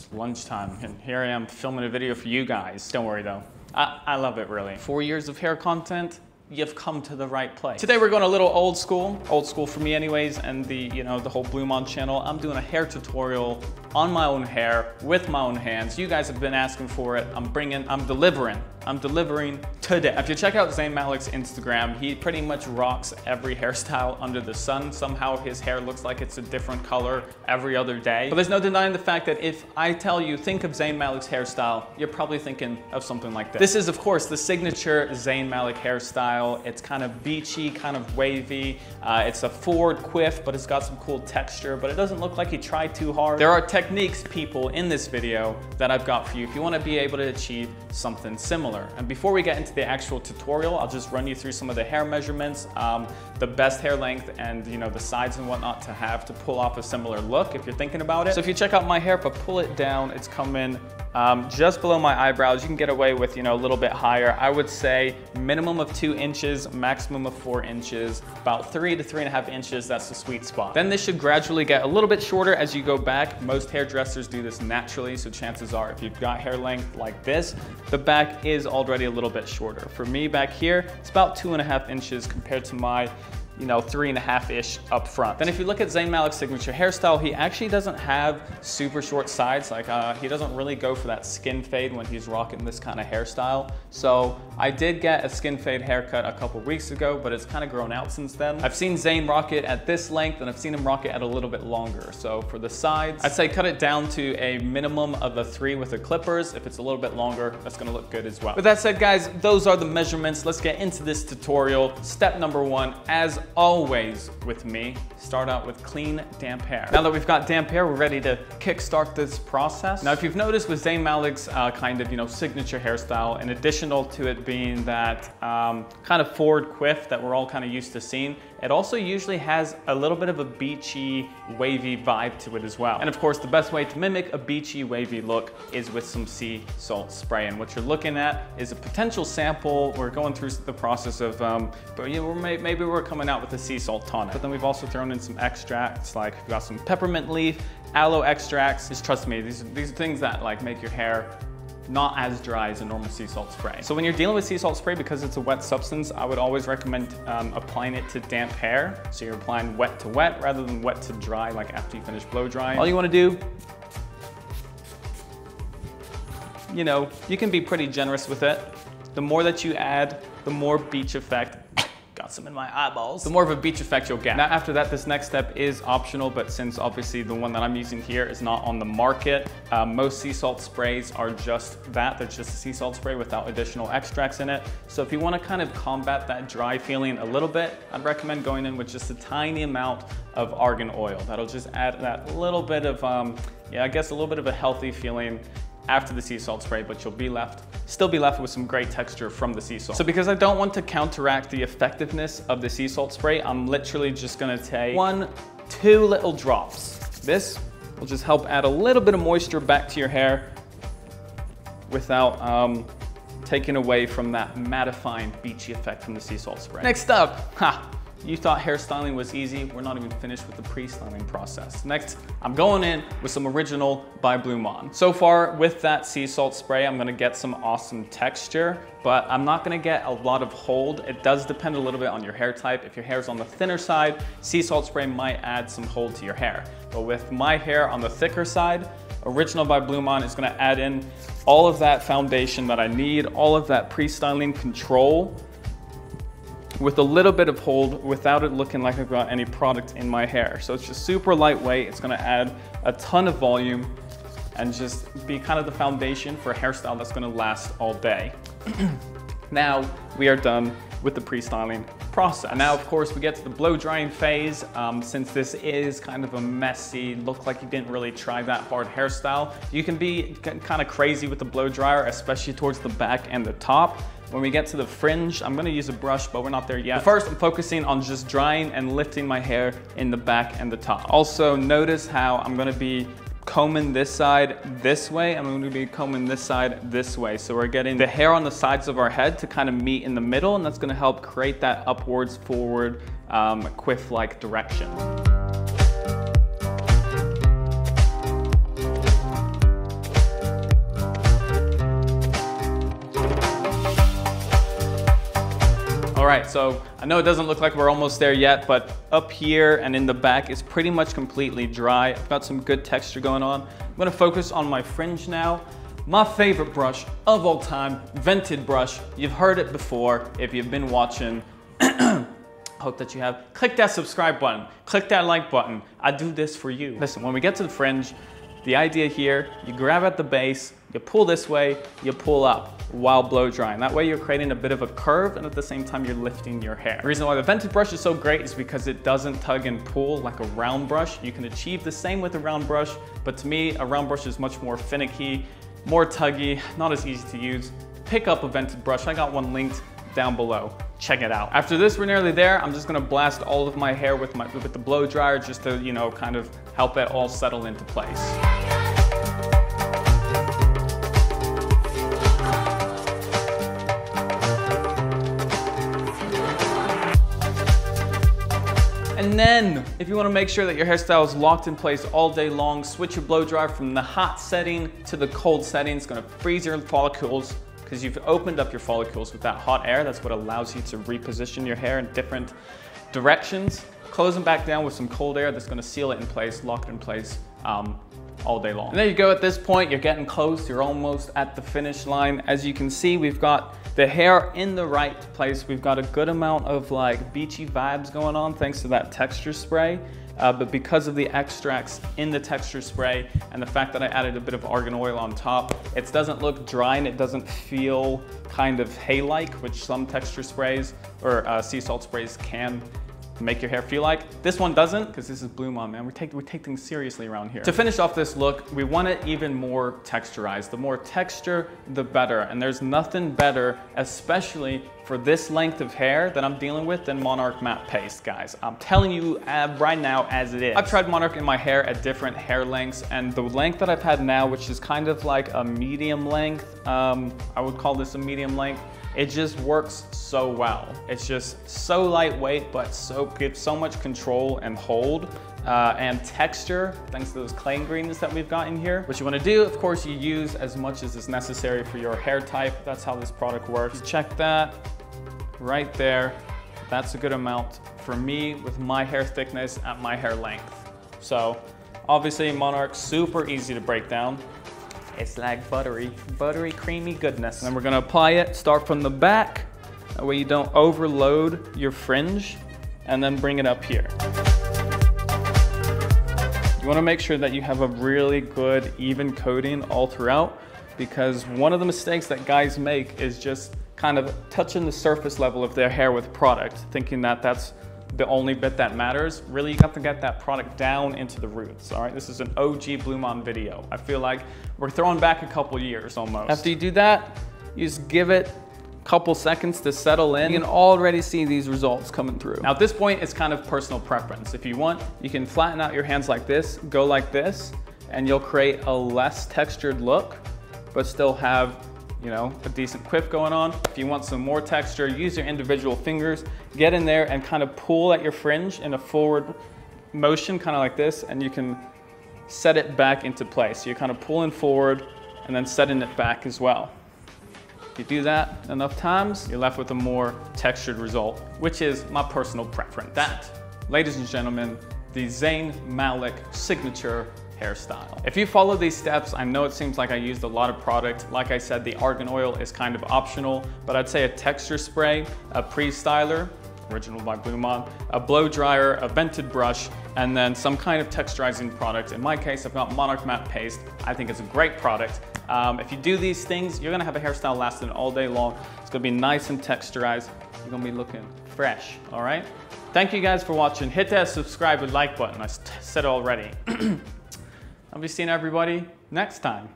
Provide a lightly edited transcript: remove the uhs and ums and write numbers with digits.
It's lunchtime, and here I am filming a video for you guys. Don't worry though, I love it really. 4 years of hair content, you've come to the right place. Today we're going a little old school for me anyways, and the whole BluMaan channel. I'm doing a hair tutorial on my own hair with my own hands. You guys have been asking for it. I'm delivering today. If you check out Zayn Malik's Instagram, he pretty much rocks every hairstyle under the sun. Somehow his hair looks like it's a different color every other day. But there's no denying the fact that if I tell you, think of Zayn Malik's hairstyle, you're probably thinking of something like this. This is, of course, the signature Zayn Malik hairstyle. It's kind of beachy, kind of wavy. It's a forward quiff, but it's got some cool texture, but it doesn't look like he tried too hard. There are techniques, people, in this video that I've got for you if you want to be able to achieve something similar. And before we get into the actual tutorial, I'll just run you through some of the hair measurements, the best hair length, and the sides and whatnot to have to pull off a similar look if you're thinking about it. So if you check out my hair, if I pull it down, it's coming just below my eyebrows. You can get away with a little bit higher. I would say minimum of 2 inches, maximum of 4 inches, about 3 to 3.5 inches. That's the sweet spot. Then this should gradually get a little bit shorter as you go back. Most hairdressers do this naturally, so chances are if you've got hair length like this, the back is already a little bit shorter. For me back here, it's about 2.5 inches compared to my 3.5-ish up front. Then if you look at Zayn Malik's signature hairstyle, he actually doesn't have super short sides. Like he doesn't really go for that skin fade when he's rocking this kind of hairstyle. So I did get a skin fade haircut a couple weeks ago, but it's kind of grown out since then. I've seen Zayn rock it at this length, and I've seen him rock it at a little bit longer. So for the sides, I'd say cut it down to a minimum of a 3 with the clippers. If it's a little bit longer, that's gonna look good as well. With that said, guys, those are the measurements. Let's get into this tutorial. Step number 1, as always with me, start out with clean, damp hair. Now that we've got damp hair, we're ready to kickstart this process. Now, if you've noticed with Zayn Malik's kind of signature hairstyle, in addition to it being that kind of forward quiff that we're all kind of used to seeing, it also usually has a little bit of a beachy, wavy vibe to it as well. And of course, the best way to mimic a beachy, wavy look is with some sea salt spray. And what you're looking at is a potential sample. We're going through the process of, maybe we're coming out with a sea salt tonic. But then we've also thrown in some extracts, like we've got some peppermint leaf, aloe extracts. Just trust me, these are things that make your hair not as dry as a normal sea salt spray. So when you're dealing with sea salt spray, because it's a wet substance, I would always recommend applying it to damp hair. So you're applying wet to wet rather than wet to dry, like after you finish blow drying. All you wanna do, you can be pretty generous with it. The more that you add, the more beach effect. Got some in my eyeballs. The more of a beach effect you'll get. Now after that, this next step is optional, but since obviously the one that I'm using here is not on the market, most sea salt sprays are just that. They're just a sea salt spray without additional extracts in it. So if you want to kind of combat that dry feeling a little bit, I'd recommend going in with just a tiny amount of argan oil. That'll just add that little bit of, I guess a little bit of a healthy feeling after the sea salt spray, but you'll still be left with some great texture from the sea salt. So because I don't want to counteract the effectiveness of the sea salt spray, I'm literally just gonna take 1-2 little drops. This will just help add a little bit of moisture back to your hair without taking away from that mattifying, beachy effect from the sea salt spray. Next up, you thought hairstyling was easy. We're not even finished with the pre-styling process. Next, I'm going in with some Original by BluMaan. So far with that sea salt spray, I'm gonna get some awesome texture, but I'm not gonna get a lot of hold. It does depend a little bit on your hair type. If your hair's on the thinner side, sea salt spray might add some hold to your hair. But with my hair on the thicker side, Original by BluMaan is gonna add in all of that foundation that I need, all of that pre-styling control, with a little bit of hold without it looking like I've got any product in my hair. So it's just super lightweight. It's gonna add a ton of volume and just be kind of the foundation for a hairstyle that's gonna last all day. Now we are done with the pre-styling process. Now, of course, we get to the blow drying phase. Since this is kind of a messy, look like you didn't really try that hard hairstyle, you can be kind of crazy with the blow dryer, especially towards the back and the top. When we get to the fringe, I'm gonna use a brush, but we're not there yet. But first, I'm focusing on just drying and lifting my hair in the back and the top. Also, notice how I'm gonna be combing this side this way, and I'm gonna be combing this side this way. So we're getting the hair on the sides of our head to kind of meet in the middle, and that's gonna help create that upwards, forward, quiff-like direction. right, so I know it doesn't look like we're almost there yet, but up here and in the back is pretty much completely dry. I've got some good texture going on. I'm gonna focus on my fringe now. My favorite brush of all time, vented brush. You've heard it before if you've been watching. Hope that you have. Click that subscribe button, click that like button. I do this for you. Listen, when we get to the fringe, the idea here, you grab at the base, you pull this way, you pull up while blow drying. That way you're creating a bit of a curve and at the same time you're lifting your hair. The reason why the vented brush is so great is because it doesn't tug and pull like a round brush. You can achieve the same with a round brush, but to me, a round brush is much more finicky, more tuggy, not as easy to use. Pick up a vented brush. I got one linked down below. Check it out. After this, we're nearly there. I'm just gonna blast all of my hair with the blow dryer just to, you know, kind of help it all settle into place. And then, if you want to make sure that your hairstyle is locked in place all day long, switch your blow dryer from the hot setting to the cold setting. It's going to freeze your follicles because you've opened up your follicles with that hot air. That's what allows you to reposition your hair in different directions. Close them back down with some cold air that's going to seal it in place, lock it in place all day long. And there you go. At this point, you're getting close. You're almost at the finish line. As you can see, we've got the hair in the right place. We've got a good amount of like beachy vibes going on thanks to that texture spray. But because of the extracts in the texture spray and the fact that I added a bit of argan oil on top, it doesn't look dry and it doesn't feel kind of hay-like, which some texture sprays or sea salt sprays can make your hair feel like. This one doesn't, because this is BluMaan, man. We take things seriously around here. To finish off this look, we want it even more texturized. The more texture, the better. And there's nothing better, especially for this length of hair that I'm dealing with, than Monarch Matte Paste, guys. I'm telling you right now as it is. I've tried Monarch in my hair at different hair lengths, and the length that I've had now, which is kind of like a medium length, I would call this a medium length, it just works so well. It's just so lightweight, but gives so much control and hold and texture, thanks to those clay ingredients that we've got in here. What you wanna do, of course, you use as much as is necessary for your hair type. That's how this product works. Check that right there. That's a good amount for me with my hair thickness at my hair length. So obviously Monarch, super easy to break down. It's like buttery, creamy goodness. And then we're gonna apply it, start from the back. That way you don't overload your fringe, and then bring it up here. You wanna make sure that you have a really good, even coating all throughout, because one of the mistakes that guys make is just kind of touching the surface level of their hair with product, thinking that that's the only bit that matters. Really, you have to get that product down into the roots, all right? This is an OG BluMaan video. I feel like we're throwing back a couple years almost. After you do that, you just give it a couple seconds to settle in. You can already see these results coming through. Now at this point, it's kind of personal preference. If you want, you can flatten out your hands like this, go like this, and you'll create a less textured look, but still have, you know, a decent quiff going on. If you want some more texture, use your individual fingers, get in there and kind of pull at your fringe in a forward motion, kind of like this, and you can set it back into place. So you're kind of pulling forward and then setting it back as well. If you do that enough times, you're left with a more textured result, which is my personal preference. That, ladies and gentlemen, the Zayn Malik signature hairstyle. If you follow these steps, I know it seems like I used a lot of product. Like I said, the argan oil is kind of optional, but I'd say a texture spray, a pre-styler, original by BluMaan, a blow dryer, a vented brush, and then some kind of texturizing product. In my case, I've got Monarch Matte Paste. I think it's a great product. If you do these things, you're gonna have a hairstyle lasting all day long. It's gonna be nice and texturized. You're gonna be looking fresh, all right? Thank you guys for watching. Hit that subscribe and like button. I said it already. I'll be seeing everybody next time.